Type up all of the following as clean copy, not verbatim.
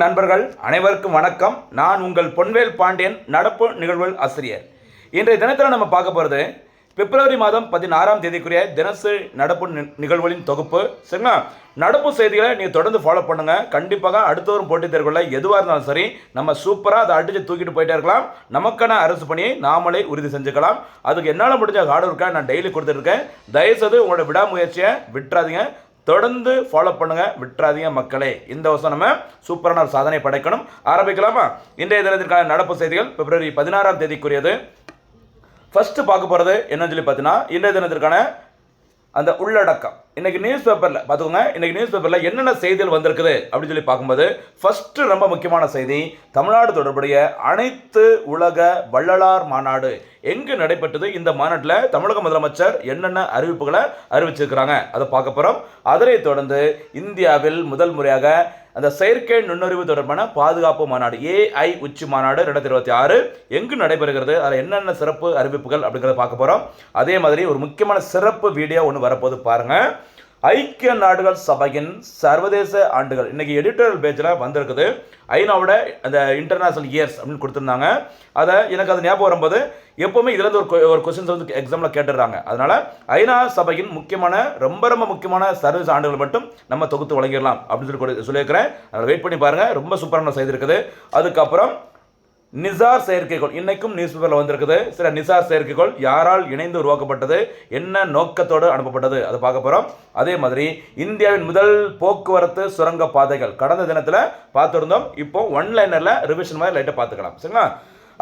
நண்பர்கள் அனைவருக்கும் வணக்கம். நான் உங்கள் பொன்வேல் பாண்டியன், நடப்பு நிகழ்வுகள் ஆசிரியர். இன்றைய தினத்தில் நம்ம பார்க்க போகிறது பிப்ரவரி மாதம் 16ஆம் தேதிக்குரிய தினசரி நடப்பு நிகழ்வுகளின் தொகுப்பு. சரிங்களா? நடப்பு செய்திகளை நீங்கள் தொடர்ந்து ஃபாலோ பண்ணுங்கள். கண்டிப்பாக அடுத்த வரும் போட்டித் தேர்வுகளில் எதுவாக இருந்தாலும் சரி, நம்ம சூப்பராக அதை அடித்து தூக்கிட்டு போயிட்டே இருக்கலாம். நமக்கான அரசு பணியை நாமளே உறுதி செஞ்சுக்கலாம். அதுக்கு என்னால் முடிஞ்ச ஹார்ட் ஒர்க்காக நான் டெய்லி கொடுத்துருக்கேன். தயவுசெய்து உங்களோட விடாமுயற்சியை விட்டுறாதீங்க. தொடர்ந்து ஃபாலோ பண்ணுங்க, விட்டுறாதீங்க மக்களே. இந்த வருஷம் நம்ம சூப்பரான ஒரு சாதனை படைக்கணும். ஆரம்பிக்கலாமா? இன்றைய தினத்திற்கான நடப்பு செய்திகள் பிப்ரவரி 16ஆம் தேதிக்குரியது. ஃபர்ஸ்ட் பார்க்க போகிறது என்னன்னு சொல்லி பார்த்தீங்கன்னா, இன்றைய தினத்திற்கான அந்த உள்ளடக்கம். இன்னைக்கு நியூஸ் பேப்பரில் பார்த்துக்கோங்க. இன்னைக்கு நியூஸ் பேப்பரில் என்னென்ன செய்திகள் வந்திருக்குது அப்படின்னு சொல்லி பார்க்கும்போது, ஃபர்ஸ்ட் ரொம்ப முக்கியமான செய்தி, தமிழ்நாடு தொடர்புடைய அனைத்து உலக வள்ளலார் மாநாடு எங்கு நடைபெற்றது. இந்த மாநாட்டில் தமிழக முதலமைச்சர் என்னென்ன அறிவிப்புகளை அறிவிச்சிருக்கிறாங்க அதை பார்க்க போகிறோம். அதனைத் தொடர்ந்து இந்தியாவில் முதல் முறையாக அந்த செயற்கை நுண்ணறிவு தொடர்பான பாதுகாப்பு மாநாடு AI உச்சி மாநாடு 2026 எங்கு நடைபெறுகிறது, அதில் என்னென்ன சிறப்பு அறிவிப்புகள் அப்படிங்கிறத பார்க்க போகிறோம். அதே மாதிரி ஒரு முக்கியமான சிறப்பு வீடியோ ஒன்று வரப்போது பாருங்கள். ஐக்கிய நாடுகள் சபையின் சர்வதேச ஆண்டுகள் இன்னைக்கு எடிட்டோரியல் பேஜில் வந்திருக்குது. ஐநாவோட அந்த இன்டர்நேஷனல் இயர்ஸ் அப்படின்னு கொடுத்துருந்தாங்க. அதை எனக்கு அது ஞாபகம் வரும்போது எப்போவுமே இதுலேருந்து ஒரு கொஸ்டின்ஸ் வந்து எக்ஸாமில் கேட்டுடுறாங்க. அதனால் ஐநா சபையின் முக்கியமான ரொம்ப முக்கியமான சர்வதேச ஆண்டுகள் மட்டும் நம்ம தொகுத்து வழங்கிடலாம் அப்படின்னு சொல்லி சொல்லியிருக்கிறேன். அதை வெயிட் பண்ணி பாருங்கள். ரொம்ப சூப்பரான செய்தி இருக்குது. அதுக்கப்புறம் நிசார் செயற்கைக்கோள் இன்னைக்கும் நியூஸ் பேப்பரில் வந்திருக்குது. சில நிசார் செயற்கைக்கோள் யாரால் இணைந்து உருவாக்கப்பட்டது, என்ன நோக்கத்தோடு அனுப்பப்பட்டது, அதை பார்க்க போகிறோம். அதே மாதிரி இந்தியாவின் முதல் போக்குவரத்து சுரங்க பாதைகள் கடந்த தினத்தில் பார்த்துருந்தோம். இப்போ ஒன்லைனரில் ரிவிஷன் மாதிரி லைட்டாக பார்த்துக்கலாம். சரிங்களா?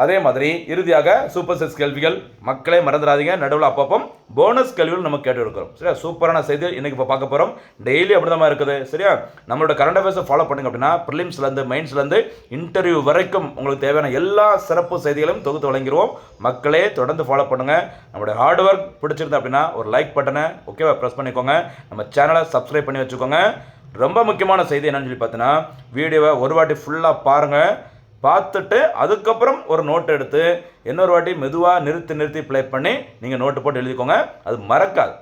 அதே மாதிரி இறுதியாக சூப்பர் 6 கேள்விகள். மக்களே மறந்துடாதீங்க, நடுவில் அப்பப்போ போனஸ் கேள்விகள் நம்ம கேட்டு இருக்கிறோம். சரியா? சூப்பரான செய்தி இன்னைக்கு இப்போ பார்க்க போகிறோம். டெய்லி அப்படி தான் இருக்குது. சரியா? நம்மளோட கரண்ட் அஃபேர்ஸை ஃபாலோ பண்ணுங்க அப்படின்னா ப்ரிலிம்ஸ்லேருந்து மெயின்ஸ்லேருந்து இன்டர்வியூ வரைக்கும் உங்களுக்கு தேவையான எல்லா சிறப்பு செய்திகளும் தொகுத்து வழங்கிடுவோம். மக்களே தொடர்ந்து ஃபாலோ பண்ணுங்கள். நம்மளோட ஹார்ட் ஒர்க் பிடிச்சிருந்தா அப்படின்னா ஒரு லைக் பட்டனை ஓகேவா ப்ரெஸ் பண்ணிக்கோங்க. நம்ம சேனலை சப்ஸ்கிரைப் பண்ணி வச்சுக்கோங்க. ரொம்ப முக்கியமான செய்தி என்னன்னு சொல்லி பார்த்தீங்கன்னா, வீடியோவை ஒரு வாட்டி ஃபுல்லாக பாருங்கள். பார்த்துட்டு அதுக்கப்புறம் ஒரு நோட் எடுத்து இன்னொரு வாட்டி மெதுவாக நிறுத்தி ப்ளே பண்ணி நீங்கள் நோட்டு போட்டு எழுதிக்கோங்க. அது மறக்காது.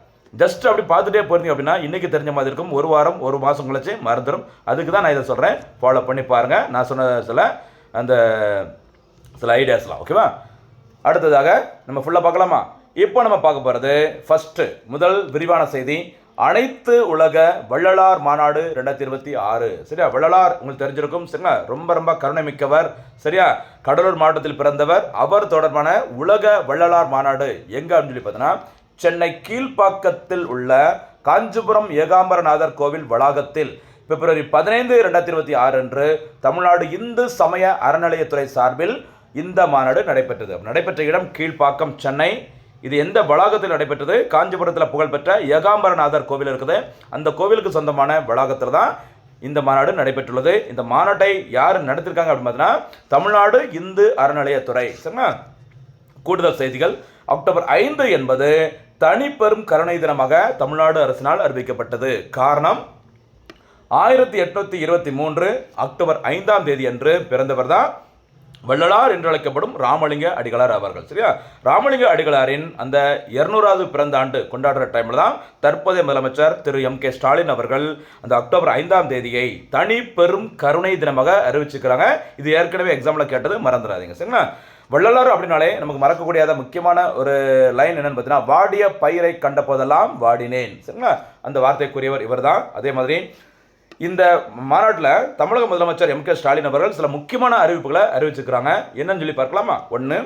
ஜஸ்ட் அப்படி பார்த்துட்டே போயிருந்தீங்க அப்படின்னா இன்றைக்கி தெரிஞ்ச மாதிரி இருக்கும். ஒரு வாரம் ஒரு மாதம் கழிச்சு மறந்துடும். அதுக்கு தான் நான் இதை சொல்கிறேன். ஃபாலோ பண்ணி பாருங்கள். நான் சொன்ன சில ஐடியாஸ்லாம் ஓகேவா? அடுத்ததாக நம்ம ஃபுல்லாக பார்க்கலாமா? இப்போ நம்ம பார்க்க போகிறது ஃபஸ்ட்டு முதல் விரிவான செய்தி, அனைத்து உலக வள்ளலார் மாநாடு 2026. சரியா? வள்ளலார் உங்களுக்கு தெரிஞ்சிருக்கும். சரிங்களா? ரொம்ப கருணை மிக்கவர். சரியா? கடலூர் மாவட்டத்தில் பிறந்தவர். அவர் தொடர்பான உலக வள்ளலார் மாநாடு எங்க அப்படின்னு சொல்லி பார்த்தீங்கன்னா, சென்னை கீழ்ப்பாக்கத்தில் உள்ள காஞ்சிபுரம் ஏகாம்பரநாதர் கோவில் வளாகத்தில் பிப்ரவரி 15, 2026 அன்று தமிழ்நாடு இந்து சமய அறநிலையத்துறை சார்பில் இந்த மாநாடு நடைபெற்றது. நடைபெற்ற இடம் கீழ்ப்பாக்கம், சென்னை. இது எந்த வளாகத்தில் நடைபெற்றது? காஞ்சிபுரத்தில் புகழ்பெற்ற ஏகாம்பரநாதர் கோவில் இருக்குது. அந்த கோவிலுக்கு சொந்தமான வளாகத்தில் தான் இந்த மாநாடு நடைபெற்றுள்ளது. இந்த மாநாட்டை யார் நடத்திருக்காங்க அப்படின்னு பார்த்தீங்கன்னா, தமிழ்நாடு இந்து அறநிலையத்துறை. சரிங்களா? கூடுதல் செய்திகள். அக்டோபர் 5 என்பது தனிப்பெரும் கருணை தினமாக தமிழ்நாடு அரசினால் அறிவிக்கப்பட்டது. காரணம், 1823 அக்டோபர் 5ஆம் தேதி அன்று பிறந்தவர் தான் வள்ளலார் என்று அழைக்கப்படும் ராமலிங்க அடிகளார் அவர்கள். சரியா? ராமலிங்க அடிகளாரின் அந்த 200வது பிறந்த ஆண்டு கொண்டாடுற டைமில் தான் தற்போதைய முதலமைச்சர் திரு MK ஸ்டாலின் அவர்கள் அந்த அக்டோபர் 5ஆம் தேதியை தனி பெரும் கருணை தினமாக அறிவிச்சிருக்கிறாங்க. இது ஏற்கனவே எக்ஸாமில் கேட்டது, மறந்துடாதீங்க. சரிங்களா? வள்ளலார் அப்படின்னாலே நமக்கு மறக்கக்கூடியாத முக்கியமான ஒரு லைன் என்னன்னு பார்த்தீங்கன்னா, வாடிய பயிரை கண்ட போதெல்லாம் வாடினேன். சரிங்களா? அந்த வார்த்தைக்குரியவர் இவர் தான். அதே மாதிரி இந்த மாநாட்டில் தமிழக முதலமைச்சர் MK ஸ்டாலின் அவர்கள் சில முக்கியமான அறிவிப்புகளை அறிவிச்சிருக்கிறாங்க. என்னன்னு சொல்லி பார்க்கலாமா? 1,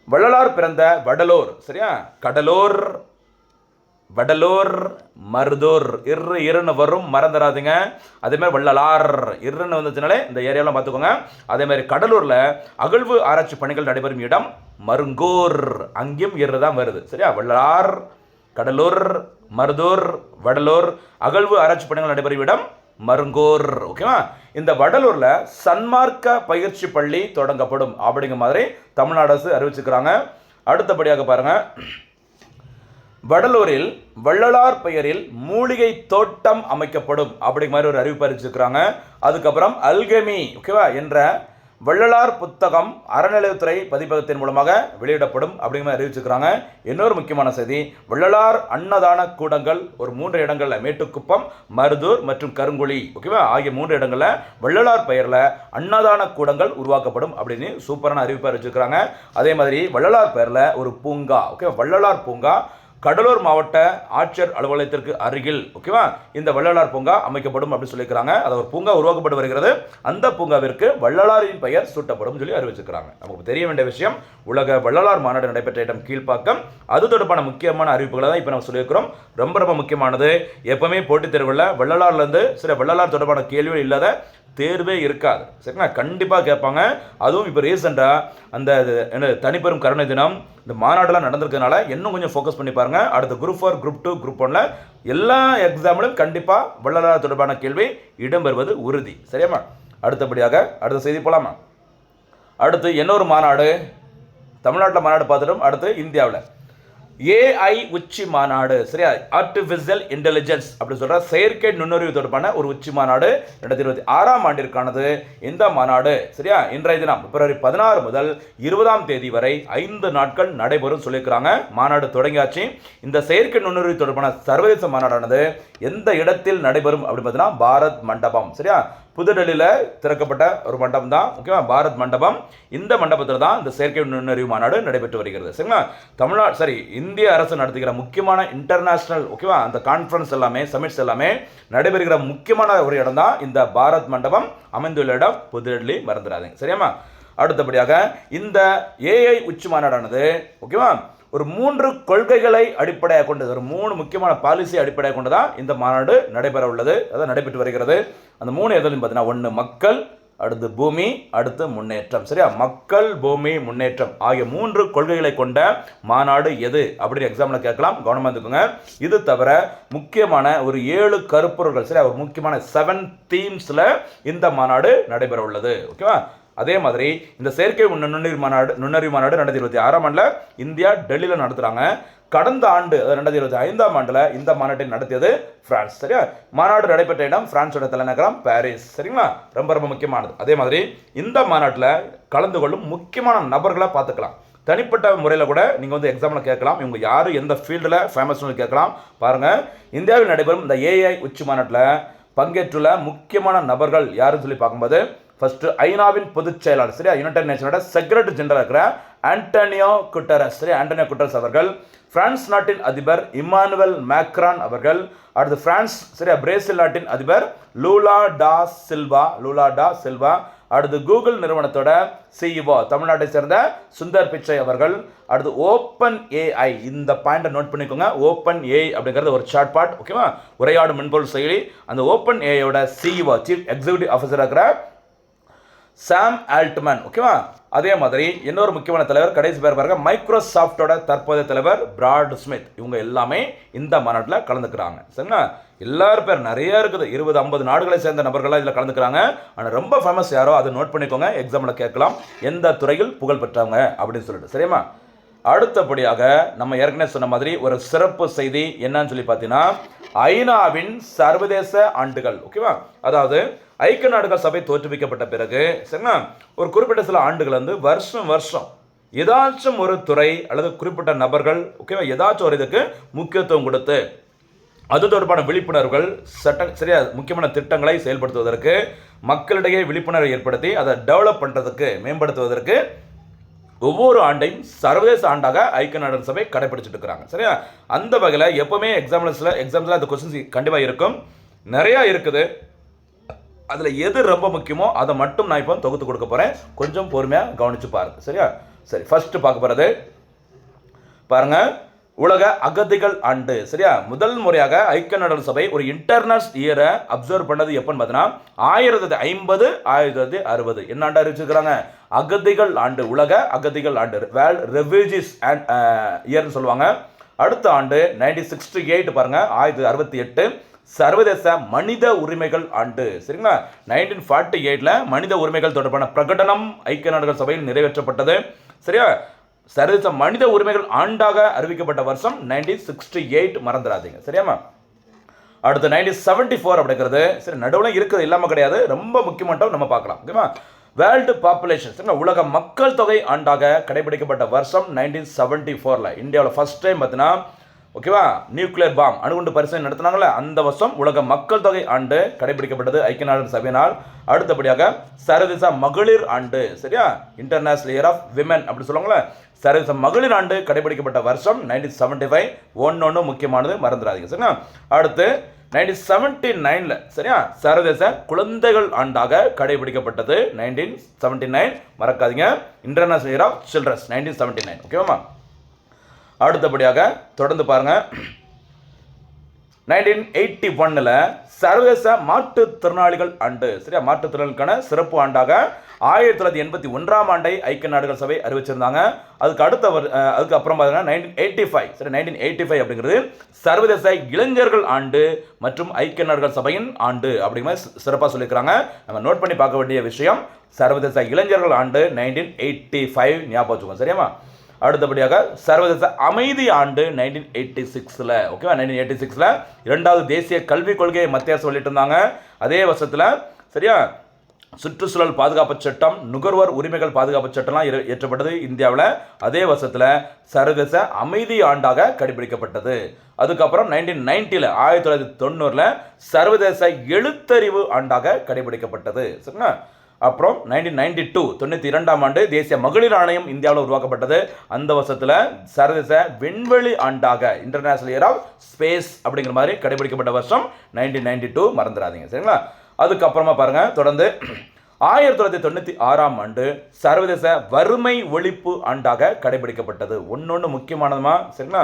வள்ளலார் பிறந்த வடலூர். சரியா? கடலூர், வடலூர், மருதூர் இருன்னு வரும், மறந்துடாதீங்க. அதே மாதிரி வள்ளலார் இருன்னு வந்துச்சுனாலே இந்த ஏரியாலாம் பார்த்துக்கோங்க. அதே மாதிரி கடலூரில் அகழ்வு ஆராய்ச்சி பணிகள் நடைபெறும் இடம் மருங்கூர், அங்கேயும் இரு தான் வருது. சரியா? வள்ளலார், கடலூர், மருதூர், வடலூர், அகழ்வு ஆராய்ச்சி பணிகள் நடைபெறும் இடம் மருங்கூர். ஓகேவா? இந்த வடலூர்ல சன்மார்க்க பயிற்சி பள்ளி தொடங்கப்படும் அப்படிங்கிற மாதிரி தமிழ்நாடு அரசு அறிவிச்சிருக்கிறாங்க. அடுத்தபடியாக பாருங்க, வடலூரில் வள்ளலார் பெயரில் மூலிகை தோட்டம் அமைக்கப்படும் அப்படிங்கிற மாதிரி ஒரு அறிவிப்பு அறிவிச்சிருக்கிறாங்க. அதுக்கப்புறம் அல்கெமி ஓகேவா என்ற வள்ளலார் புத்தகம் அறநிலையத்துறை பதிப்பகத்தின் மூலமாக வெளியிடப்படும் அப்படிங்கிற அறிவிச்சிருக்கிறாங்க. இன்னொரு முக்கியமான செய்தி, வள்ளலார் அன்னதான கூடங்கள் ஒரு 3 இடங்களில் மேட்டுக்குப்பம், மருதூர் மற்றும் கருங்குழி ஓகேவா ஆகிய 3 இடங்களில் வள்ளலார் பெயரில் அன்னதான கூடங்கள் உருவாக்கப்படும் அப்படின்னு சூப்பரான அறிவிப்பை அறிவிச்சிருக்கிறாங்க. அதே மாதிரி வள்ளலார் பெயரில் ஒரு பூங்கா ஓகேவா வள்ளலார் பூங்கா கடலூர் மாவட்ட ஆட்சியர் அலுவலகத்திற்கு அருகில் ஓகேவா இந்த வள்ளலார் பூங்கா அமைக்கப்படும் அப்படின்னு சொல்லியிருக்கிறாங்க. அது ஒரு பூங்கா உருவாக்கப்பட்டு வருகிறது. அந்த பூங்காவிற்கு வள்ளலாரின் பெயர் சூட்டப்படும் சொல்லி அறிவிச்சிருக்கிறாங்க. நமக்கு தெரிய வேண்டிய விஷயம், உலக வள்ளலார் மாநாடு நடைபெற்ற இடம் கீழ்ப்பாக்கம். அது தொடர்பான முக்கியமான அறிவிப்புகளை தான் இப்போ நம்ம சொல்லியிருக்கிறோம். ரொம்ப ரொம்ப முக்கியமானது, எப்பவுமே போட்டித் தேர்வில் வள்ளலார்லேருந்து சில வள்ளலார் தொடர்பான கேள்விகள் இல்லாத தேர்வே இருக்காது. சரிங்களா, கண்டிப்பாக கேட்பாங்க. அதுவும் இப்போ ரீசெண்டாக அந்த என்ன தனிப்பெரும் கருணை தினம் இந்த மாநாடுலாம் நடந்திருக்கிறதுனால இன்னும் கொஞ்சம் ஃபோக்கஸ் பண்ணி பாருங்க. அடுத்த குரூப் 4, குரூப் 2, குரூப் 1 எல்லா எக்ஸாமிலும் கண்டிப்பாக வள்ளலார் தொடர்பான கேள்வி இடம்பெறுவது உறுதி. சரியாமா? அடுத்தபடியாக அடுத்த செய்தி போகலாமா? அடுத்து இன்னொரு மாநாடு, தமிழ்நாட்டில் மாநாடு பார்த்துட்டோம். அடுத்து இந்தியாவில் ஏஐ உச்சி மாநாடு. சரியா, ஆர்டிஃபிஷியல் இன்டெலிஜென்ஸ் அப்படி சொல்ற செயற்கை நுண்ணறிவு தொடர்பான ஒரு உச்சி மாநாடு 2026ஆம் ஆண்டிற்கானது. இந்த மாநாடு சரியா இன்றைய தினம் பிப்ரவரி 16 முதல் 20ஆம் தேதி வரை 5 நாட்கள் நடைபெறும் சொல்லியிருக்கிறாங்க. மாநாடு தொடங்கியாச்சு. இந்த செயற்கை நுண்ணறிவு தொடர்பான சர்வதேச மாநாடானது எந்த இடத்தில் நடைபெறும் அப்படின்னு பார்த்தீங்கன்னா பாரத் மண்டபம். சரியா, புதுடெல்லியில் திறக்கப்பட்ட ஒரு மண்டபம் தான் ஓகேவா பாரத் மண்டபம். இந்த மண்டபத்தில் தான் இந்த செயற்கை நுண்ணறிவு மாநாடு நடைபெற்று வருகிறது. சரிங்களா, தமிழ்நாடு சரி இந்திய அரசு நடத்துகிற முக்கியமான இன்டர்நேஷனல் ஓகேவா அந்த கான்ஃபரன்ஸ் எல்லாமே சமிட்ஸ் எல்லாமே நடைபெறுகிற முக்கியமான ஒரு இடம் தான் இந்த பாரத் மண்டபம் அமைந்துள்ள இடம் புதுடெல்லி, மறந்துடாதீங்க. சரியாமா? அடுத்தபடியாக இந்த ஏஐ உச்சி மாநாடானது ஓகேவா ஒரு 3 கொள்கைகளை அடிப்படையாக கொண்டது, ஒரு 3 முக்கியமான பாலிசி அடிப்படையாக கொண்டு தான் இந்த மாநாடு நடைபெற உள்ளது, அதாவது நடைபெற்று வருகிறது. அந்த 3 எதுன்னு பார்த்தீங்கன்னா, 1 மக்கள், அடுத்து பூமி, அடுத்து முன்னேற்றம். சரியா, மக்கள், பூமி, முன்னேற்றம் ஆகிய 3 கொள்கைகளை கொண்ட மாநாடு எது அப்படின்னு எக்ஸாமில் கேட்கலாம். கவனமாக இருந்துக்கோங்க. இது தவிர முக்கியமான ஒரு 7 கருப்பொருள்கள், சரியா ஒரு முக்கியமான 7 தீம்ஸில் இந்த மாநாடு நடைபெற உள்ளது. ஓகேவா, அதே மாதிரி இந்த செயற்கை நுண்ணறிவு மாநாடு 2026ஆம் ஆண்டில் இந்தியா டெல்லியில் நடத்துகிறாங்க. கடந்த ஆண்டு 2025ஆம் ஆண்டில் இந்த மாநாட்டை நடத்தியது பிரான்ஸ். சரியா, மாநாடு நடைபெற்ற இடம் பிரான்ஸோட தலைநகரம் பாரிஸ். சரிங்களா, ரொம்ப ரொம்ப முக்கியமானது. அதே மாதிரி இந்த மாநாட்டில் கலந்து கொள்ளும் முக்கியமான நபர்களை பார்த்துக்கலாம். தனிப்பட்ட முறையில் கூட நீங்கள் வந்து எக்ஸாமில் கேட்கலாம். இவங்க யார் எந்த ஃபீல்டில் ஃபேமஸ்னு கேட்கலாம். பாருங்கள், இந்தியாவில் நடைபெறும் இந்த ஏஐ உச்சி மாநாட்டில் பங்கேற்றுள்ள முக்கியமான நபர்கள் யாருன்னு சொல்லி பார்க்கும்போது, ஃபர்ஸ்ட் ஐநாவின் பொதுச் செயலாளர் சரியா யுனைடெட் நேஷனோட செக்ரட்டரி ஜெனரல் இருக்கிற ஆண்டனியோ குட்டரஸ் சரியா ஆண்டனியோ குட்டரஸ் அவர்கள், பிரான்ஸ் நாட்டின் அதிபர் இமானுவேல் மேக்ரான் அவர்கள், அடுத்து பிரான்ஸ் சரியா பிரேசில் நாட்டின் அதிபர் லூலா டா சில்வா, அடுத்து கூகுள் நிறுவனத்தோட சிஇஓ தமிழ்நாட்டை சேர்ந்த சுந்தர் பிச்சை அவர்கள், அடுத்து ஓப்பன் ஏஐ இந்த பாயிண்டை நோட் பண்ணிக்கோங்க. ஓப்பன் ஏஐ அப்படிங்கிறது ஒரு சாட்பாட் ஓகேவா உரையாடும் மென்பொருள் செயலி. அந்த ஓப்பன் ஏஐயோட சிஇஓ சீஃப் எக்ஸிக்யூட்டிவ் ஆஃபீஸர் இருக்கிற சாம் ஆல்ட்மன் ஓகேவா. அதே மாதிரி இன்னொரு முக்கியமான தலைவர் கடைசி பேர் பாருங்க, மைக்ரோசாஃப்டோட தற்போதைய தலைவர் பிராட் ஸ்மித். இவங்க எல்லாமே இந்த மாநாட்டில் கலந்துக்கிறாங்க. சரிங்களா, எல்லாரும் பேர் நிறைய இருக்குது, 20-50 நாடுகளை சேர்ந்த நபர்களாக இதில் கலந்துக்கிறாங்க. ஆனால் ரொம்ப ஃபேமஸ் யாரோ அதை நோட் பண்ணிக்கோங்க, எக்ஸாமில் கேட்கலாம் எந்த துறையில் புகழ் பெற்றவங்க அப்படின்னு சொல்லிட்டு. சரியா, அடுத்தபடியாக நம்ம ஏற்கனவே சொன்ன மாதிரி ஒரு சிறப்பு செய்தி என்னன்னு சொல்லி பார்த்தீங்கன்னா, ஐநாவின் சர்வதேச ஆண்டுகள் ஓகேவா, அதாவது ஐக்கிய நாடுகள் சபை தோற்றுவிக்கப்பட்ட பிறகு சரிங்களா ஒரு குறிப்பிட்ட சில ஆண்டுகள் வந்து வருஷம் ஏதாச்சும் ஒரு துறை அல்லது குறிப்பிட்ட நபர்கள் ஓகேவா ஏதாச்சும் ஒரு இதுக்கு முக்கியத்துவம் கொடுத்து அது தொடர்பான விழிப்புணர்வுகள் சரியா முக்கியமான திட்டங்களை செயல்படுத்துவதற்கு, மக்களிடையே விழிப்புணர்வை ஏற்படுத்தி அதை டெவலப் பண்ணுறதுக்கு, மேம்படுத்துவதற்கு ஒவ்வொரு ஆண்டையும் சர்வதேச ஆண்டாக ஐக்கிய நாடுகள் சபை கடைபிடிச்சிட்டு இருக்கிறாங்க. சரியா, அந்த வகையில் எப்பவுமே எக்ஸாம்ஸில் அந்த கொஸ்டின்ஸ் கண்டிப்பாக இருக்கும், நிறையா இருக்குது. அதில் எது ரொம்ப முக்கியமோ அதை மட்டும் நான் இப்போ தொகுத்து கொடுக்க போகிறேன், கொஞ்சம் பொறுமையாக கவனித்து பாருங்க. சரியா, சரி ஃபர்ஸ்ட் பார்க்க போகிறது பாருங்க, உலக அகதிகள் ஆண்டு. சரியா, முதல் முறையாக ஐக்கிய நாடுகள் சபை ஒரு இன்டர்நேஷனல் இயரை அப்சர்வ் பண்ணது எப்பன்னு பார்த்தீங்கன்னா 1950 1960 என்ன ஆண்டு அறிவிச்சிருக்கிறாங்க, அகதிகள் ஆண்டு, உலக அகதிகள் ஆண்டு, வேர்ல்ட் ரெஃப்யூஜிஸ் இயர்னு சொல்லுவாங்க. அடுத்த ஆண்டு 1968 பாருங்க 1968 சர்வதேச மனித உரிமைகள் ஆண்டு. சரிங்களா, 1948 மனித உரிமைகள் தொடர்பான பிரகடனம் ஐக்கிய நாடுகள் சபையில் நிறைவேற்றப்பட்டது. சரியா, சர்வதேச மனித உரிமைகள் ஆண்டாக அறிவிக்கப்பட்ட வருஷம் 1968 மறந்துடாதீங்க. சரியாமா, அடுத்து 1974 அப்படிங்கிறது சரி நடுவில் இருக்குது, இல்லாமல் கிடையாது, ரொம்ப முக்கியமானது நம்ம பார்க்கலாம். ஓகேவா, வேர்ல்டு பாப்புலேஷன் உலக மக்கள் தொகை ஆண்டாக கடைபிடிக்கப்பட்ட வருஷம் 1974. இந்தியாவில் ஃபர்ஸ்ட் டைம் பார்த்தீங்கன்னா ஓகேவா நியூக்ளியர் பாம் அணுகுண்டு பரிசோதனை நடத்தினாங்களே அந்த வருஷம் உலக மக்கள் தொகை ஆண்டு கடைபிடிக்கப்பட்டது ஐக்கிய நாடுகள் சபையினால். அடுத்தபடியாக சர்வதேச மகளிர் ஆண்டு, சரியா, இன்டர்நேஷனல் இயர் ஆஃப் விமன் அப்படி சொல்லுவாங்களே, சர்வதேச மகளிர் ஆண்டு கடைபிடிக்கப்பட்ட வருஷம் 1975. ஒன்று முக்கியமானது மறந்துடாதீங்க, சரியா. அடுத்து 1979 சரியா சர்வதேச குழந்தைகள் ஆண்டாக கடைபிடிக்கப்பட்டது 1979, மறக்காதீங்க. இன்டர்நேஷனல் இயர் ஆஃப் சில்ட்ரன்ஸ் 1979, ஓகேவா. அடுத்தபடியாக தொடர்ந்து பாருங்க, 1981 சர்வதேச மாற்றுத்திறனாளிகள் ஆண்டு, சரியா, மாற்றுத்திறனாளிகளுக்கான சிறப்பு ஆண்டாக 1981 ஆண்டை ஐக்கிய நாடுகள் சபை அறிவிச்சிருந்தாங்க. அதுக்கு அப்புறம் பார்த்தீங்கன்னா 1985, சரி, 1985 அப்படிங்கிறது சர்வதேச இளைஞர்கள் ஆண்டு மற்றும் ஐக்கிய நாடுகள் சபையின் ஆண்டு அப்படிங்கிற சிறப்பாக சொல்லியிருக்கிறாங்க. நம்ம நோட் பண்ணி பார்க்க வேண்டிய விஷயம் சர்வதேச இளைஞர்கள் ஆண்டு 1985 ஞாபகம் வச்சுக்கோங்க, சரியாமா. அடுத்தபடியாக சர்வதேச அமைதி ஆண்டு 1986, ஓகேவா. 1986 இரண்டாவது தேசிய கல்விக் கொள்கையை மத்திய அரசு வெளியிட்டு இருந்தாங்க. அதே வருஷத்தில், சரியா, சுற்றுச்சூழல் பாதுகாப்பு சட்டம், நுகர்வோர் உரிமைகள் பாதுகாப்பு சட்டம்லாம் இயற்றப்பட்டது இந்தியாவில். அதே வருஷத்தில் சர்வதேச அமைதி ஆண்டாக கடைபிடிக்கப்பட்டது. அதுக்கப்புறம் 1990 சர்வதேச எழுத்தறிவு ஆண்டாக கடைபிடிக்கப்பட்டது, சரிங்களா. அப்புறம் 1992 ஆண்டு தேசிய மகளிர் ஆணையம் இந்தியாவில் உருவாக்கப்பட்டது. அந்த வருஷத்தில் சர்வதேச விண்வெளி ஆண்டாக இன்டர்நேஷனல் இயர் ஆஃப் ஸ்பேஸ் அப்படிங்கிற மாதிரி கடைபிடிக்கப்பட்ட வருஷம் 1992, மறந்துடாதீங்க, சரிங்களா. அதுக்கப்புறமா பாருங்க, தொடர்ந்து 1996 ஆண்டு சர்வதேச வறுமை ஒழிப்பு ஆண்டாக கடைபிடிக்கப்பட்டது. ஒன்னொன்று முக்கியமானதுமா, சரிங்களா.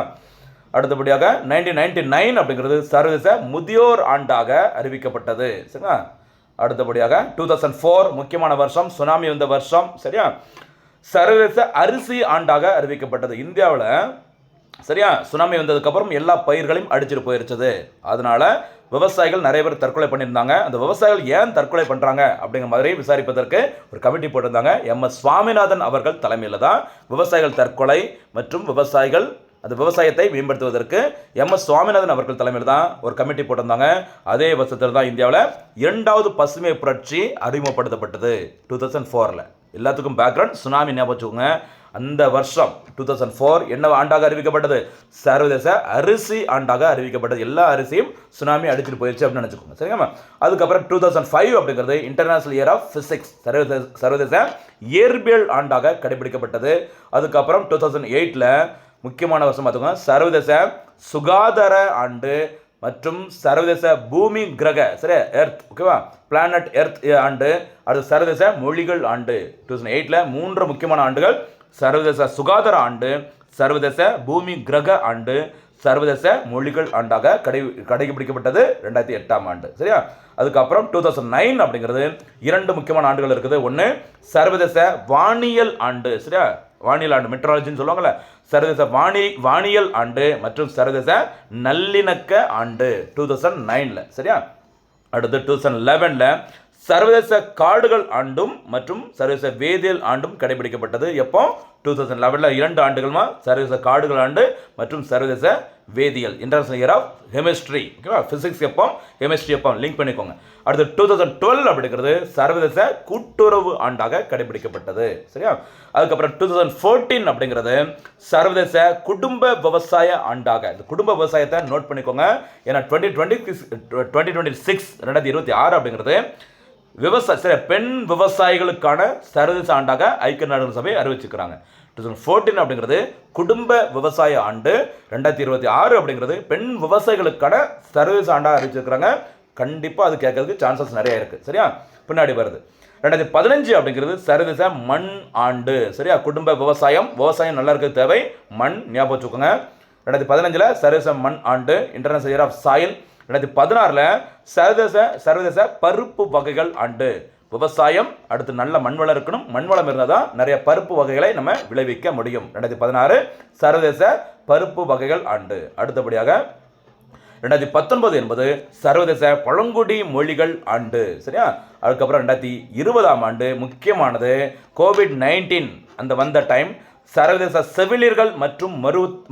அடுத்தபடியாக 1999 அப்படிங்கிறது சர்வதேச முதியோர் ஆண்டாக அறிவிக்கப்பட்டது, சரிங்களா. அடுத்தபடியாக 2004 முக்கியமான வருஷம், சுனாமி வந்த வருஷம், சரியா, சர்வதேச அரிசி ஆண்டாக அறிவிக்கப்பட்டது. இந்தியாவில், சரியா, சுனாமி வந்ததுக்கப்புறம் எல்லா பயிர்களையும் அடிச்சுட்டு போயிருச்சது. அதனால விவசாயிகள் நிறைய பேர் தற்கொலை பண்ணியிருந்தாங்க. அந்த விவசாயிகள் ஏன் தற்கொலை பண்ணுறாங்க அப்படிங்கிற மாதிரி விசாரிப்பதற்கு ஒரு கமிட்டி போட்டிருந்தாங்க. MS சுவாமிநாதன் அவர்கள் தலைமையில் தான் விவசாயிகள் தற்கொலை மற்றும் விவசாயிகள் அந்த விவசாயத்தை மேம்படுத்துவதற்கு MS சுவாமிநாதன் அவர்கள் தலைமையில் தான் ஒரு கமிட்டி போட்டிருந்தாங்க. அதே வருஷத்தில் தான் இந்தியாவில் இரண்டாவது பசுமை புரட்சி அறிமுகப்படுத்தப்பட்டது 2004. எல்லாத்துக்கும் பேக்ரவுண்ட் சுனாமி ஞாபகம் வச்சுக்கோங்க. அந்த வருஷம் 2004 என்ன ஆண்டாக அறிவிக்கப்பட்டது? சர்வதேச அரிசி ஆண்டாக அறிவிக்கப்பட்டது. எல்லா அரிசியும் சுனாமி அடிச்சுட்டு போயிடுச்சு அப்படின்னு நினச்சிக்கோங்க, சரிங்களா. அதுக்கப்புறம் 2005 அப்படிங்கிறது இன்டர்நேஷனல் இயர் ஆஃப் பிசிக்ஸ், சர்வதேச இயற்பியல் ஆண்டாக கடைபிடிக்கப்பட்டது. அதுக்கப்புறம் 2008 முக்கியமான வருஷம் பார்த்துக்கோங்க, சர்வதேச சுகாதார ஆண்டு மற்றும் சர்வதேச பூமி கிரக, சரி, எர்த், ஓகேவா, பிளானட் எர்த் ஆண்டு. அது சர்வதேச மொழிகள் ஆண்டு. 2008 3 முக்கியமான ஆண்டுகள்: சர்வதேச சுகாதார ஆண்டு, சர்வதேச பூமி கிரக ஆண்டு, சர்வதேச மொழிகள் ஆண்டாக கடைபிடிக்கப்பட்டது 2008 ஆண்டு, சரியா. அதுக்கப்புறம் 2009 அப்படிங்கிறது 2 முக்கியமான ஆண்டுகள் இருக்குது. ஒன்று சர்வதேச வானியல் ஆண்டு, சரியா, வானியல் ஆண்டு, மெட்ராலஜின்னு சொல்லுவாங்கல்ல, சர்வதேச வானியல் ஆண்டு மற்றும் சர்வதேச நல்லிணக்க ஆண்டு 2009, சரியா. அடுத்து 2011 சர்வதேச காடுகள் ஆண்டும் மற்றும் சர்வதேச வேதியியல் ஆண்டும் கடைபிடிக்கப்பட்டது. எப்போ? 2011 2 ஆண்டுகளுமா சர்வதேச காடுகள் ஆண்டு மற்றும் சர்வதேச வேதியியல், இன்டர்நேஷனல் இயர் ஆஃப் கெமிஸ்ட்ரி, ஓகேவா. பிசிக்ஸ் எப்போ, கெமிஸ்ட்ரி எப்போ, லிங்க் பண்ணிக்கோங்க. அடுத்து 2012 அப்படிங்கிறது சர்வதேச கூட்டுறவு ஆண்டாக கடைபிடிக்கப்பட்டது, சரியா. அதுக்கப்புறம் 2014 அப்படிங்கிறது சர்வதேச குடும்ப விவசாய ஆண்டாக. இந்த குடும்ப விவசாயத்தை நோட் பண்ணிக்கோங்க. ஏன்னா 2026 2026 அப்படிங்கிறது சரி, பெண் விவசாயிகளுக்கான சர்வதேச ஆண்டாக ஐக்கிய நாடுகள் சபை அறிவிச்சிருக்கிறாங்க. 2014 அப்படிங்கிறது குடும்ப விவசாய ஆண்டு. 2026 அப்படிங்கிறது பெண் விவசாயிகளுக்கான சர்வதேச ஆண்டாக அறிவிச்சிருக்கிறாங்க. கண்டிப்பாக அது கேட்கறதுக்கு சான்சஸ் நிறைய இருக்குது, சரியா, பின்னாடி வருது. 2015 அப்படிங்கிறது சர்வதேச மண் ஆண்டு, சரியா. குடும்ப விவசாயம் நல்லா இருக்க தேவை, மண் ஞாபகம் வச்சுக்கோங்க. 2015 சர்வதேச மண் ஆண்டு, இன்டர்நேஷனல் இயர் ஆஃப் சாயில். 2016 சர்வதேச பருப்பு வகைகள் ஆண்டு. விவசாயம் அடுத்து நல்ல மண்வளம் இருக்கணும், மண்வளம் இருந்தால் தான் நிறைய பருப்பு வகைகளை நம்ம விளைவிக்க முடியும். 2016 சர்வதேச பருப்பு வகைகள் ஆண்டு. அடுத்தபடியாக 2019 என்பது சர்வதேச பழங்குடி மொழிகள் ஆண்டு, சரியா. அதுக்கப்புறம் 2020 ஆண்டு முக்கியமானது, COVID-19 அந்த வந்த டைம் சர்வதேச செவிலியர்கள் மற்றும்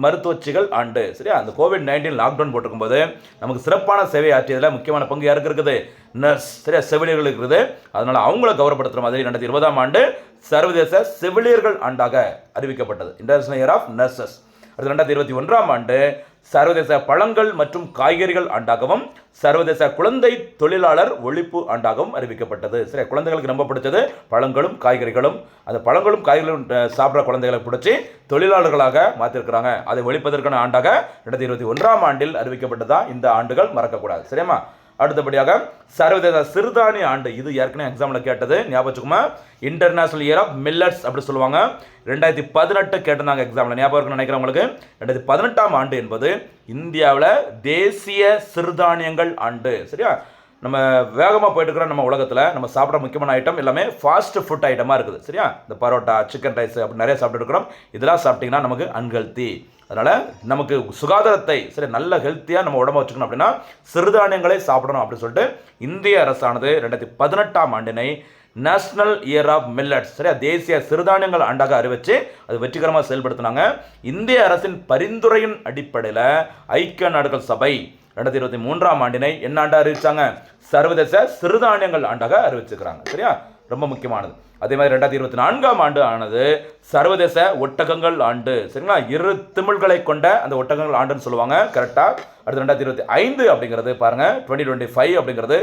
மருத்துவச்சிகள் ஆண்டு. சரியா, அந்த COVID-19 லாக்டவுன் போட்டிருக்கும் போது நமக்கு சிறப்பான சேவை ஆற்றியதில் முக்கியமான பங்கு யாருக்கு இருக்குது? நர்ஸ். சரியா, செவிலியர்கள் இருக்குது. அதனால அவங்கள கௌரவப்படுத்துற மாதிரி 2020ஆம் ஆண்டு சர்வதேச செவிலியர்கள் ஆண்டாக அறிவிக்கப்பட்டது. International year of nurses. அடுத்து 2021ஆம் ஆண்டு சர்வதேச பழங்கள் மற்றும் காய்கறிகள் ஆண்டாகவும் சர்வதேச குழந்தை தொழிலாளர் ஒழிப்பு ஆண்டாகவும் அறிவிக்கப்பட்டது. சரி, குழந்தைகளுக்கு ரொம்ப பிடிச்சது பழங்களும் காய்கறிகளும். அந்த பழங்களும் காய்கறிகளும் சாப்பிட்ற குழந்தைகளை பிடிச்சி தொழிலாளர்களாக மாற்றிருக்கிறாங்க. அதை ஒழிப்பதற்கான ஆண்டாக 2021ஆம் ஆண்டில் அறிவிக்கப்பட்டதான். இந்த ஆண்டுகள் மறக்கக்கூடாது. சரியாமா? அடுத்தபடியாக சர்வதேச சிறுதானிய ஆண்டு. இது ஏற்கனவே எக்ஸாமில் கேட்டது, ஞாபகம். இன்டர்நேஷனல் இயர் ஆஃப் மில்லட்ஸ் அப்படி சொல்லுவாங்க. 2018 கேட்டிருந்தாங்க எக்ஸாமில், ஞாபகம் இருக்குன்னு நினைக்கிறேன் உங்களுக்கு. 2018ஆம் ஆண்டு என்பது இந்தியாவில் தேசிய சிறுதானியங்கள் ஆண்டு. சரியா, நம்ம வேகமாக போயிட்டு இருக்கிற நம்ம உலகத்தில் நம்ம சாப்பிட்ற முக்கியமான ஐட்டம் எல்லாமே ஃபாஸ்ட் ஃபுட் ஐட்டமாக இருக்குது. சரியா, இந்த பரோட்டா, சிக்கன் ரைஸ் அப்படி நிறைய சாப்பிட்டு இருக்கிறோம். இதெல்லாம் சாப்பிட்டிங்கன்னா நமக்கு அன்ஹெல்த்தி. அதனால் நமக்கு சுகாதாரத்தை சரி நல்ல ஹெல்த்தியாக நம்ம உடம்பு வச்சுக்கணும் அப்படின்னா சிறுதானியங்களை சாப்பிடணும் அப்படின்னு சொல்லிட்டு இந்திய அரசானது 2018ஆம் ஆண்டினை நேஷனல் இயர் ஆஃப் மில்லட்ஸ், சரியா, தேசிய சிறுதானியங்கள் ஆண்டாக அறிவித்து அது வெற்றிகரமாக செயல்படுத்தினாங்க. இந்திய அரசின் பரிந்துரையின் அடிப்படையில் ஐக்கிய நாடுகள் சபை 2023ஆம் ஆண்டினை என்ன ஆண்டாக அறிவிச்சாங்க? சர்வதேச சிறுதானியங்கள் ஆண்டாக அறிவிச்சுக்கிறாங்க. சரியா, ரொம்ப முக்கியமானது. அதே மாதிரி 2024ஆம் ஆண்டு ஆனது சர்வதேச ஒட்டகங்கள் ஆண்டு. சரிங்களா, 2 திமிழ்களை கொண்ட அந்த ஒட்டகங்கள் ஆண்டுன்னு சொல்லுவாங்க. கரெக்டாக. அடுத்து 2025 அப்படிங்கிறது பாருங்க, 2025 அப்படிங்கிறது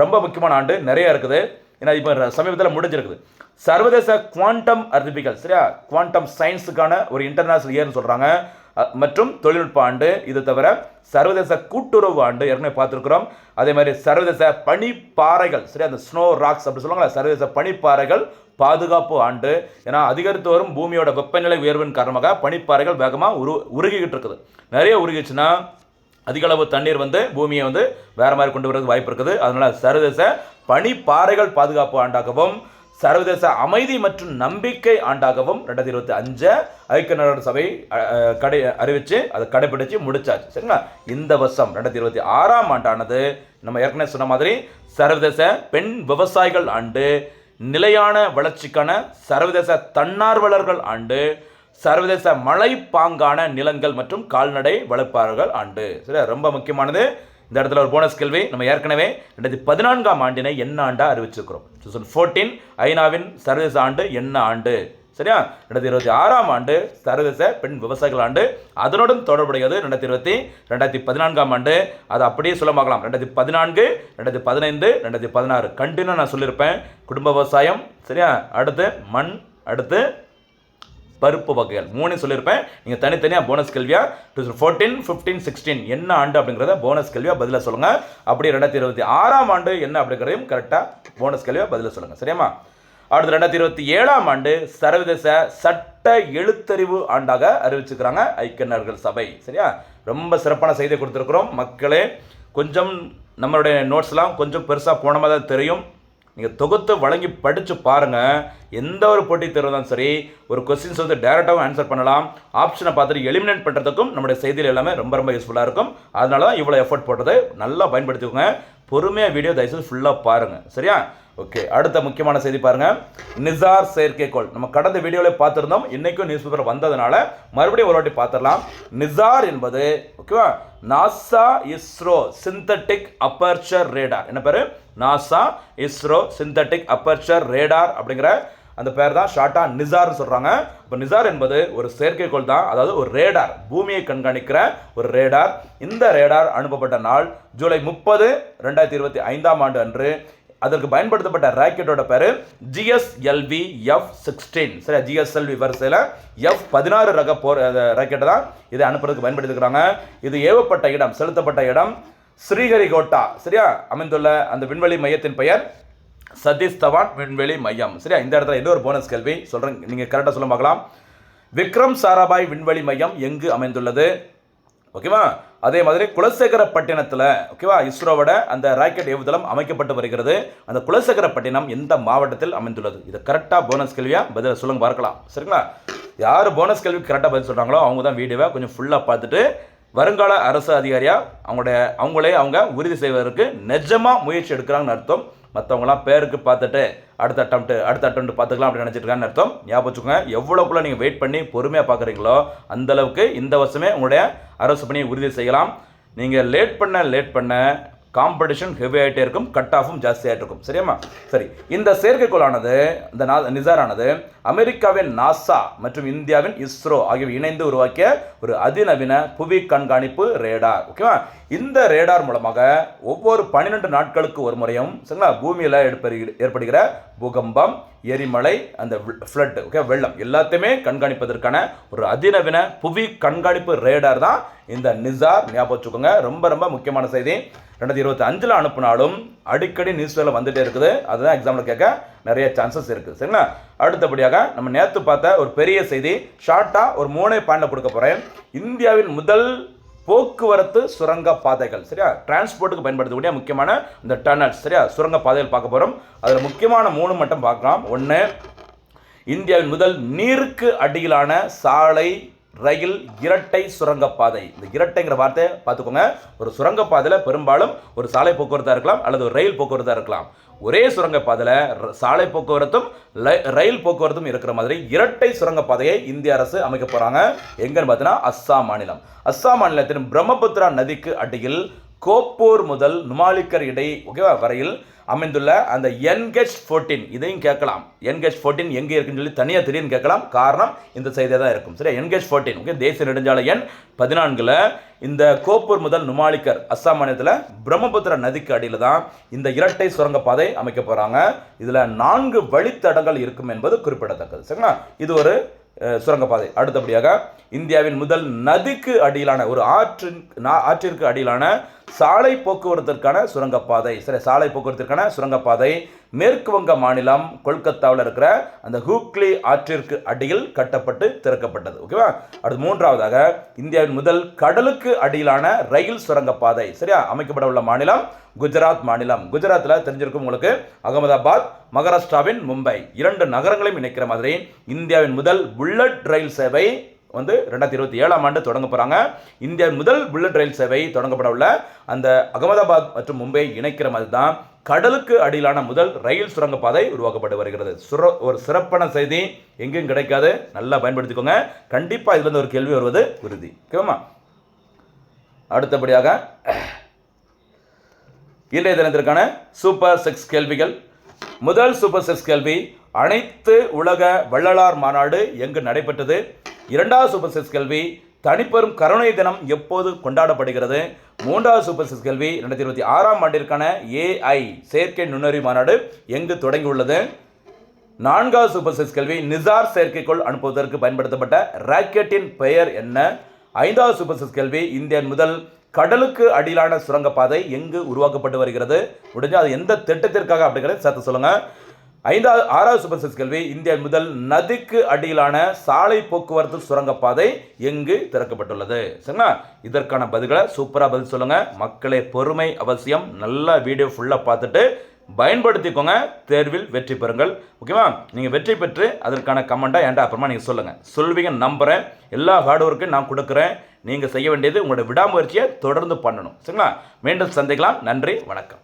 ரொம்ப முக்கியமான ஆண்டு. நிறைய இருக்குது. ஏன்னா இப்போ சமீபத்தில் முடிஞ்சிருக்குது. சர்வதேச குவாண்டம் அறிவியல். சரியா, குவாண்டம் சயின்ஸுக்கான ஒரு இன்டர்நேஷனல் இயர்னு சொல்கிறாங்க. மற்றும் தொழில்நுட்ப ஆண்டு. இது தவிர சர்வதேச கூட்டுறவு ஆண்டு ஏற்கனவே பார்த்துருக்கிறோம். அதே மாதிரி சர்வதேச பனிப்பாறைகள், சரி, அந்த ஸ்னோ ராக்ஸ் அப்படி சொல்லுவாங்களா, சர்வதேச பனிப்பாறைகள் பாதுகாப்பு ஆண்டு. ஏன்னா அதிகரித்து வரும் பூமியோட வெப்பநிலை உயர்வின் காரணமாக பனிப்பாறைகள் வேகமாக உருகிக்கிட்டு இருக்குது. நிறைய உருகிச்சுன்னா அதிக அளவு தண்ணீர் பூமியை வேற மாதிரி கொண்டு வரதுக்கு வாய்ப்பு இருக்குது. அதனால சர்வதேச பனிப்பாறைகள் பாதுகாப்பு ஆண்டாகவும் சர்வதேச அமைதி மற்றும் நம்பிக்கை ஆண்டாகவும் 2025 ஐக்கிய நாடுகள் சபை அறிவிச்சு அதை கடைபிடிச்சு முடிச்சாச்சு. சரிங்களா, இந்த வருஷம் 2026ஆம் ஆண்டானது நம்ம ஏற்கனவே சொன்ன மாதிரி சர்வதேச பெண் விவசாயிகள் ஆண்டு, நிலையான வளர்ச்சிக்கான சர்வதேச தன்னார்வலர்கள் ஆண்டு, சர்வதேச மலைப்பாங்கான நிலங்கள் மற்றும் கால்நடை வளர்ப்பாளர்கள் ஆண்டு. சரியா, ரொம்ப முக்கியமானது. இந்த இடத்துல ஒரு போனஸ் கேள்வி, நம்ம ஏற்கனவே 2014ஆம் ஆண்டினை என்ன ஆண்டா அறிவிச்சிருக்கிறோம். 2014 ஐநாவின் சர்வதேச ஆண்டு என்ன ஆண்டு? சரியா, 2026ஆம் ஆண்டு சர்வதேச பெண் விவசாயிகள் ஆண்டு. அதனுடன் தொடர்புடையது 2014ஆம் ஆண்டு. அதை அப்படியே சொல்லமாக்கலாம். 2014, 2015, 2016 கண்டினியூ நான் சொல்லியிருப்பேன். குடும்ப விவசாயம், சரியா, அடுத்து மண், அடுத்து பருப்பு வகைகள் 3 சொல்லியிருப்பேன். நீங்கள் தனித்தனியாக போனஸ் கேள்வியாக 2014, 15, 16 என்ன ஆண்டு அப்படிங்கிறத போனஸ் கேள்வியாக பதிலாக சொல்லுங்கள். அப்படியே 2026ஆம் ஆண்டு என்ன அப்படிங்கிறதையும் கரெக்டாக போனஸ் கேள்வியாக பதிலாக சொல்லுங்கள். சரியாமா? அடுத்து 2027ஆம் ஆண்டு சர்வதேச சட்ட எழுத்தறிவு ஆண்டாக அறிவிச்சுக்கிறாங்க ஐக்கிய நாடுகள் சபை. சரியா, ரொம்ப சிறப்பான செய்தியை கொடுத்துருக்குறோம் மக்களே. கொஞ்சம் நம்மளுடைய நோட்ஸ்லாம் கொஞ்சம் பெருசாக போன மாதிரி தான் தெரியும். நீங்கள் தொகுத்து வழங்கி படித்து பாருங்கள். எந்த ஒரு போட்டி தேர்வுதான் சரி, ஒரு கொஸ்டின்ஸ் டேரெக்டாகவும் ஆன்சர் பண்ணலாம். ஆப்ஷனை பார்த்துட்டு எலிமினேட் பண்ணுறதுக்கும் நம்முடைய செய்தியில் எல்லாமே ரொம்ப ரொம்ப யூஸ்ஃபுல்லாக இருக்கும். அதனால தான் இவ்வளோ எஃபர்ட் போட்டது. நல்லா பயன்படுத்திக்கோங்க. பொறுமையாக வீடியோ தயவுசெய்து ஃபுல்லாக பாருங்கள். சரியா, ஓகே. அடுத்த முக்கியமான செய்தி பாருங்கள். நிசார் செயற்கைக்கோள் நம்ம கடந்த வீடியோவில் பார்த்துருந்தோம். இன்றைக்கும் நியூஸ் பேப்பர் வந்ததுனால மறுபடியும் ஒரு வாட்டி பார்த்துடலாம். நிசார் என்பது ஓகேவா, NASA ISRO synthetic aperture radar. என்ன பேர்? NASA ISRO synthetic aperture radar அப்படிங்கிற அந்த பேர் தான் ஷார்ட்டாக நிசார்னு சொல்கிறாங்க. இப்போ நிசார் என்பது ஒரு செயற்கைக்கோள் தான், அதாவது ஒரு ரேடார், பூமியை கண்காணிக்கிற ஒரு ரேடார். இந்த ரேடார் அனுப்பப்பட்ட நாள் ஜூலை 30, 2025ஆம் ஆண்டு அன்று. அதற்கு பயன்படுத்தப்பட்ட ராக்கெட்டோட பேர் GSLV F-16. சரியா, GSLV வரிசையில் F-16 ரக போர் ராக்கெட்டை தான் இதை அனுப்புறதுக்கு பயன்படுத்திக்கிறாங்க. இது ஏவப்பட்ட இடம், செலுத்தப்பட்ட இடம் ஸ்ரீஹரிகோட்டா. சரியா, அமைந்துள்ள அந்த விண்வெளி மையத்தின் பெயர் சதீஷ் தவான் விண்வெளி மையம். சரியா, இந்த இடத்துல இன்னொரு போனஸ் கேள்வி சொல்கிறேன், நீங்கள் கரெக்டாக சொல்ல பார்க்கலாம். விக்ரம் சாராபாய் விண்வெளி மையம் எங்கு அமைந்துள்ளது? ஓகேவா. அதே மாதிரி குலசேகரப்பட்டினத்தில் ஓகேவா இஸ்ரோவோட அந்த ராக்கெட் ஏவுதளம் அமைக்கப்பட்டு வருகிறது. அந்த குலசேகரப்பட்டினம் எந்த மாவட்டத்தில் அமைந்துள்ளது? இது கரெக்டாக போனஸ் கேள்வியாக பதில் சொல்லுங்க பார்க்கலாம். சரிங்களா, யார் போனஸ் கேள்விக்கு கரெக்டாக பதில் சொல்கிறாங்களோ அவங்க தான் வீடியோவை கொஞ்சம் ஃபுல்லாக பார்த்துட்டு வருங்கால அரசு அதிகாரியாக அவங்க உறுதி செய்வதற்கு நிஜமாக முயற்சி எடுக்கிறாங்கன்னு அர்த்தம். மற்றவங்களாம் பேருக்கு பார்த்துட்டு அடுத்த அட்டம் பார்த்துக்கலாம் அப்படின்னு நினச்சிட்டு இருக்கான்னு அர்த்தம். ஞாபகம் வச்சுக்கோங்க, எவ்வளோக்குள்ள நீங்கள் வெயிட் பண்ணி பொறுமையாக பார்க்குறீங்களோ அந்தளவுக்கு இந்த வருஷமே உங்களுடைய அரசு பணியை உறுதி செய்யலாம். நீங்கள் லேட் பண்ண காம்படிஷன் ஹெவி ஆகிட்டே இருக்கும், கட் ஆஃபும் ஜாஸ்தியாகிட்டு இருக்கும். சரியாம்மா? சரி, இந்த செயற்கைக்கோளானது இந்த நிசாரானது அமெரிக்காவின் நாசா மற்றும் இந்தியாவின் இஸ்ரோ ஆகியவை இணைந்து உருவாக்கிய ஒரு அதிநவீன புவி கண்காணிப்பு ரேடார். ஓகேவா? இந்த ரேடார் மூலமாக ஒவ்வொரு 12 நாட்களுக்கு ஒரு முறையும் சரிங்களா பூமியில் ஏற்படுகிற பூகம்பம், எரிமலை, அந்த ஃப்ளட், ஓகே, வெள்ளம் எல்லாத்தையுமே கண்காணிப்பதற்கான ஒரு அதிநவீன புவி கண்காணிப்பு ரேடார் தான் இந்த நிசார். ஞாபகம் வச்சுக்கோங்க, ரொம்ப ரொம்ப முக்கியமான செய்தி. 2025 அனுப்புனாலும் அடிக்கடி நியூஸ்ல வந்துட்டே இருக்குது. அதுதான் எக்ஸாம்பிள் கேட்க நிறைய சான்சஸ் இருக்குது. சரிங்களா? அடுத்தபடியாக நம்ம நேற்று பார்த்த ஒரு பெரிய செய்தி, ஷார்ட்டாக ஒரு 3 பாயிண்ட்ல கொடுக்க போகிறேன். இந்தியாவின் முதல் போக்குவரத்து சுரங்க பாதைகள், சரியா, டிரான்ஸ்போர்ட்டுக்கு பயன்படுத்தக்கூடிய முக்கியமான இந்த டனல்ஸ், சரியா, சுரங்க பாதைகள் பார்க்க போகிறோம். அதில் முக்கியமான 3 மட்டும் பார்க்கலாம். 1, இந்தியாவின் முதல் நீருக்கு அடியிலான சாலை ரயில் இரட்டை சுரங்கப்பாதை. இந்த இரட்டைங்கிற வார்த்தை பார்த்துக்கோங்க. ஒரு சுரங்கப்பாதையில் பெரும்பாலும் ஒரு சாலை போக்குவரத்தாக இருக்கலாம் அல்லது ஒரு ரயில் போக்குவரத்தாக இருக்கலாம். ஒரே சுரங்கப்பாதையில் சாலை போக்குவரத்தும் ரயில் போக்குவரத்தும் இருக்கிற மாதிரி இரட்டை சுரங்கப்பாதையை இந்திய அரசு அமைக்க போகிறாங்க. எங்கன்னு பார்த்தீங்கன்னா அஸ்ஸாம் மாநிலம். அஸ்ஸாம் மாநிலத்தின் பிரம்மபுத்திரா நதிக்கு அடியில் கோப்பூர் முதல் நுமாலிகர் இடை ஓகேவா வரையில் அமைந்துள்ள அந்த என்கேஜ் 14, இதையும் கேட்கலாம். என்கேஜ் 14 எங்கே இருக்குன்னு சொல்லி தனியாக திடீர்னு கேட்கலாம். காரணம் இந்த செய்தியாக தான் இருக்கும். சரி, என்கேஜ் 14 ஓகே, தேசிய நெடுஞ்சாலை எண் 14 இந்த கோப்பூர் முதல் நுமாலிகர் அஸ்ஸாம் மாநிலத்தில் பிரம்மபுத்திரா நதிக்கு அடியில் தான் இந்த இரட்டை சுரங்கப்பாதை அமைக்க போகிறாங்க. இதில் 4 வழித்தடங்கள் இருக்கும் என்பது குறிப்பிடத்தக்கது. சரிங்களா? இது ஒரு சுரங்கப்பாதை. அடுத்தபடியாக இந்தியாவின் முதல் நதிக்கு அடியிலான ஒரு ஆற்றிற்கு அடியிலான சாலை போக்குவரத்திற்கான சுரங்கப்பாதை. சரி, சாலை போக்குவரத்திற்கான சுரங்கப்பாதை மேற்கு வங்க மாநிலம் கொல்கத்தாவில் இருக்கிற அந்த ஹூக்லி ஆற்றிற்கு அடியில் கட்டப்பட்டு திறக்கப்பட்டது. ஓகேவா? அடுத்து 3வதாக இந்தியாவின் முதல் கடலுக்கு அடியிலான ரயில் சுரங்கப்பாதை, சரியா, அமைக்கப்பட உள்ள மாநிலம் குஜராத் மாநிலம். குஜராத்தில் தெரிஞ்சிருக்கும் உங்களுக்கு, அகமதாபாத், மகாராஷ்டிராவின் மும்பை 2 நகரங்களையும் இணைக்கிற மாதிரி இந்தியாவின் முதல் புல்லட் ரயில் சேவை 2027 தொடங்க போகிறாங்க. இந்தியாவின் முதல் புல்லட் ரயில் சேவை தொடங்கப்பட உள்ள அந்த அகமதாபாத் மற்றும் மும்பை இணைக்கிற மாதிரி தான் கடலுக்கு அடியிலான முதல் ரயில் சுரங்கப்பாதை உருவாக்கப்பட்டு வருகிறது. ஒரு சிறப்பான செய்தி, எங்கேயும் கிடைக்காது, நல்லா பயன்படுத்திக்கோங்க. கண்டிப்பாக இதுலேருந்து ஒரு கேள்வி வருவது உறுதி. ஓகேவா? அடுத்தபடியாக இன்றைய தினத்திற்கான சூப்பர் 6 கேள்விகள். முதல் சூப்பர் 6 கேள்வி, அனைத்து உலக வள்ளலார் மாநாடு எங்கு நடைபெற்றது? 2வது சூப்பர் 6 கேள்வி, தனிப்பெரும் கருணை தினம் எப்போது கொண்டாடப்படுகிறது? 3வது சூப்பர் 6 கேள்வி, 2026 ஆண்டிற்கான AI செயற்கை நுண்ணறிவு மாநாடு எங்கு தொடங்கியுள்ளது? 4வது சூப்பர் 6 கேள்வி, நிசார் செயற்கைக்கோள் அனுப்புவதற்கு பயன்படுத்தப்பட்ட ராக்கெட்டின் பெயர் என்ன? 5வது சூப்பர் 6 கேள்வி, இந்தியாவின் முதல் கடலுக்கு அடியிலான சுரங்கப்பாதை எங்கு உருவாக்கப்பட்டு வருகிறது? முடிஞ்சால் அது எந்த திட்டத்திற்காக அப்படிங்கிறத சேர்த்து சொல்லுங்கள். 6வது சூப்பர் 6 கேள்வி, இந்தியாவின் முதல் நதிக்கு அடியிலான சாலை போக்குவரத்து சுரங்கப்பாதை எங்கு திறக்கப்பட்டுள்ளது? சரிங்களா? இதற்கான பதில்களை சூப்பராக பதில் சொல்லுங்கள். மக்களே, பொறுமை அவசியம். நல்லா வீடியோ ஃபுல்லாக பார்த்துட்டு பயன்படுத்திக்கோங்க. தேர்வில் வெற்றி பெறுங்கள். ஓகேவா? நீங்கள் வெற்றி பெற்று அதற்கான கமெண்ட்டாக ஏன்டா அப்புறமா நீங்கள் சொல்லுவீங்க நம்புகிறேன். எல்லா ஹார்ட் ஒர்க்கும் நான் கொடுக்குறேன். நீங்கள் செய்ய வேண்டியது உங்களோட விடாமுயற்சியை தொடர்ந்து பண்ணணும். சரிங்களா? மீண்டும் சந்திக்கலாம். நன்றி, வணக்கம்.